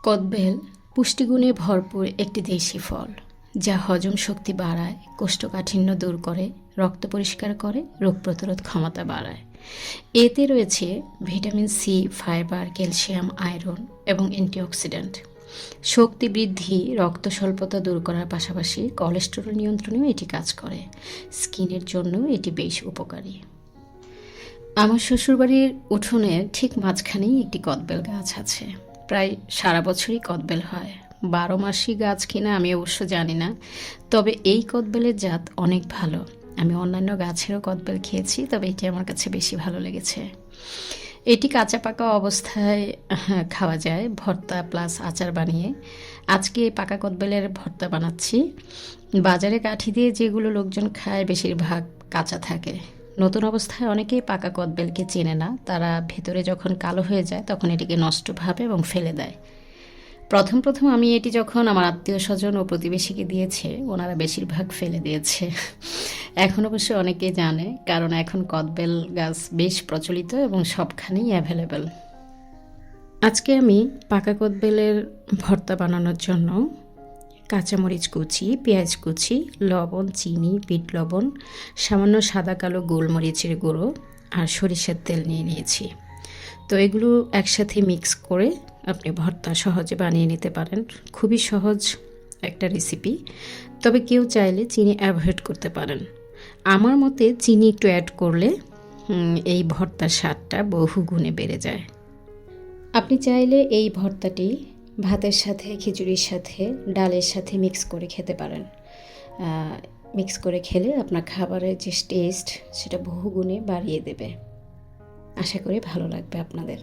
কদবেল পুষ্টিগুণে ভরপুর একটি দেশি ফল, যা হজম শক্তি বাড়ায়, কোষ্ঠকাঠিন্য দূর করে, রক্ত পরিষ্কার করে, রোগ প্রতিরোধ ক্ষমতা বাড়ায়। এতে রয়েছে vitamin C, fibre, calcium, iron এবং অ্যান্টিঅক্সিডেন্ট। শক্তি বৃদ্ধি, রক্ত স্বল্পতা দূর করার পাশাপাশি কোলেস্টেরল নিয়ন্ত্রণেও এটি কাজ করে। স্কিনের জন্য এটি বেশ উপকারী। আমার শ্বশুরবাড়ির উঠোনের ঠিক মাঝখানেই একটি কদবেল গাছ আছে। প্রায় সারা বছরই কদবেল হয়। 12 মাসই গাছ কিনা আমি অবশ্য জানি না, তবে এই কদবেলের জাত অনেক ভালো। আমি অন্যান্য গাছেরও কদবেল খেয়েছি, তবে এটি আমার কাছে বেশি ভালো লেগেছে। এটি কাঁচা পাকা অবস্থায় খাওয়া যায়, ভর্তা প্লাস আচার বানিয়ে। আজকে পাকা কদবেলের ভর্তা বানাচ্ছি। বাজারে কাঠি দিয়ে যেগুলো লোকজন খায় বেশিরভাগ কাঁচা থাকে। নতুন অবস্থায় অনেকেই পাকা কদবেলকে চেনে না, তারা ভেতরে যখন কালো হয়ে যায় তখন এটিকে নষ্ট ভাবে এবং ফেলে দেয়। প্রথম প্রথম আমি এটি যখন আমার আত্মীয় স্বজন ও প্রতিবেশীকে দিয়েছে, ওনারা বেশিরভাগ ফেলে দিয়েছে। এখন অবশ্য অনেকেই জানে, কারণ এখন কদবেল গাছ বেশ প্রচলিত এবং সবখানেই অ্যাভেলেবেল। আজকে আমি পাকা কদবেলের ভর্তা বানানোর জন্য কাঁচামরিচ কুচি, পেঁয়াজ কুচি, লবণ, চিনি, বিট লবণ, সামান্য সাদা কালো গোলমরিচের গুঁড়ো আর সরিষার তেল নিয়ে নিয়েছি। তো এগুলো একসাথে মিক্স করে আপনি ভর্তা সহজে বানিয়ে নিতে পারেন। খুবই সহজ একটা রেসিপি, তবে কেউ চাইলে চিনি অ্যাভয়েড করতে পারেন। আমার মতে চিনি একটু অ্যাড করলে এই ভর্তার স্বাদটা বহু গুণে বেড়ে যায়। আপনি চাইলে এই ভর্তাটি ভাতের সাথে, খিচুড়ির সাথে, ডালের সাথে মিক্স করে খেতে পারেন। মিক্স করে খেলে আপনার খাবারের যে টেস্ট সেটা বহুগুণে বাড়িয়ে দেবে। আশা করি ভালো লাগবে আপনাদের।